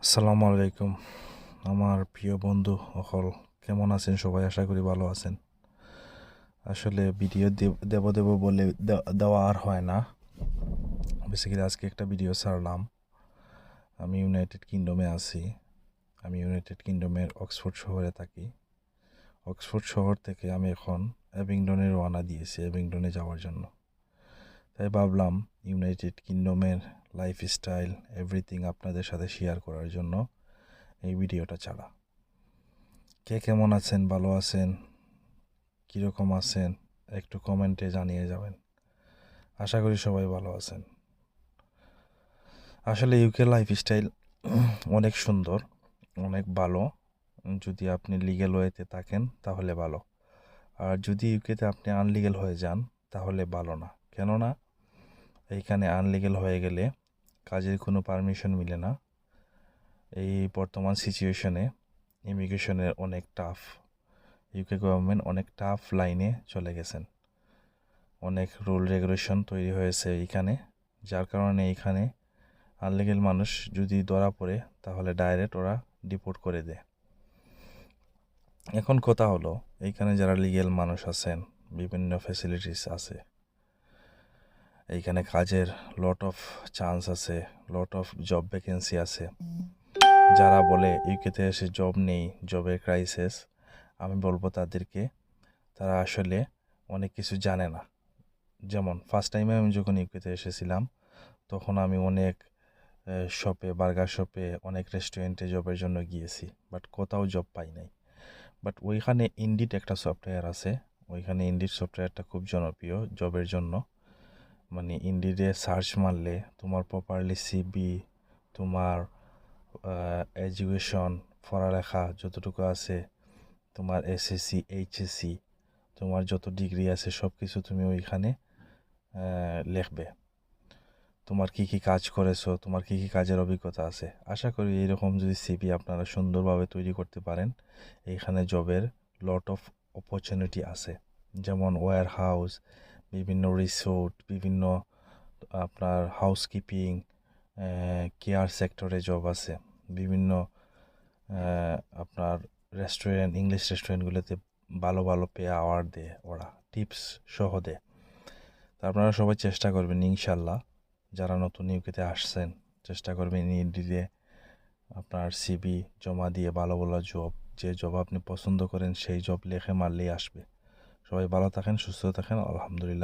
আসসালামু আলাইকুম আমার প্রিয় বন্ধু অকল কেমন আছেন সবাই? আশা করি ভালো আছেন। আসলে ভিডিও দেব দেব বলে দেওয়া আর হয় না। বেসিক্যালি আজকে একটা ভিডিও ছাড়লাম। আমি ইউনাইটেড কিংডমে আছি। আমি ইউনাইটেড কিংডমের অক্সফোর্ড শহরে থাকি। অক্সফোর্ড শহর থেকে আমি এখন অ্যাবিংডনে রওনা দিয়েছি অ্যাবিংডনে যাওয়ার জন্য। তাই ভাবলাম ইউনাইটেড কিংডমের লাইফস্টাইল এভরিথিং আপনাদের সাথে শেয়ার করার জন্য এই ভিডিওটা ছাড়া। কে কেমন আছেন, ভালো আছেন, কীরকম আছেন একটু কমেন্টে জানিয়ে যাবেন। আশা করি সবাই ভালো আছেন। আসলে ইউকে লাইফস্টাইল অনেক সুন্দর, অনেক ভালো। যদি আপনি লিগ্যাল ওয়েতে থাকেন তাহলে ভালো, আর যদি ইউকেতে আপনি আনলিগ্যাল হয়ে যান তাহলে ভালো না। কেননা এইখানে আনলিগ্যাল হয়ে গেলে কাজের কোনো পারমিশন মিলে না। এই বর্তমান সিচুয়েশনে ইমিগ্রেশনের অনেক টাফ। ইউকে গভর্নমেন্ট অনেক টাফ লাইনে চলে গেছেন। অনেক রুল রেগুলেশন তৈরি হয়েছে এইখানে, যার কারণে এইখানে আনলিগ্যাল মানুষ যদি ধরা পড়ে তাহলে ডাইরেক্ট ওরা ডিপোর্ট করে দেয়। এখন কথা হলো, এইখানে যারা লিগ্যাল মানুষ আছেন বিভিন্ন ফ্যাসিলিটিস আছে, এইখানে কাজের লট অফ চান্স আছে, লট অফ জব ভ্যাকেন্সি আছে। যারা বলে ইউকেতে এসে জব নেই, জবের ক্রাইসিস, আমি বলবো তাদেরকে তারা আসলে অনেক কিছু জানে না। যেমন ফার্স্ট টাইমে আমি যখন ইউকেতে এসেছিলাম তখন আমি অনেক শপে, বার্গার শপে, অনেক রেস্টুরেন্টে জবের জন্য গিয়েছি, বাট কোথাও জব পাই নাই। বাট ওইখানে ইন্ডিড একটা সফটওয়্যার আছে, ওইখানে ইন্ডিড সফটওয়্যারটা খুব জনপ্রিয় জবের জন্য। মানে ইন্ডিডে সার্চ মারলে তোমার প্রপারলি সিবি, তোমার এডুকেশন, পড়ালেখা যতটুকু আছে, তোমার এসএসসি, এইচএসসি, তোমার যত ডিগ্রি আছে সব কিছু তুমি ওইখানে লিখবে। তোমার কি কি কাজ করেছো, তোমার কি কি কাজের অভিজ্ঞতা আছে। আশা করি এইরকম যদি সিভি আপনারা সুন্দরভাবে তৈরি করতে পারেন, এইখানে জবের লট অফ অপরচুনিটি আছে। যেমন ওয়্যার হাউস, বিভিন্ন রিসোর্ট, বিভিন্ন আপনার হাউসকিপিং, কেয়ার সেক্টরে জব আছে, বিভিন্ন আপনার রেস্টুরেন্ট, ইংলিশ রেস্টুরেন্টগুলোতে ভালো ভালো পে আওয়ার দেয়, ওরা টিপস সহ দেয়। তা আপনারা সবাই চেষ্টা করবেন ইনশাল্লাহ, যারা নতুন ইউকেতে আসছেন চেষ্টা করবেন ইন্ডিডে আপনার সিবি জমা দিয়ে ভালো ভালো জব, যে জব আপনি পছন্দ করেন সেই জব লেখে মারলেই আসবে। সবাই ভালো থাকেন, সুস্থ থাকেন, আলহামদুলিল্লাহ।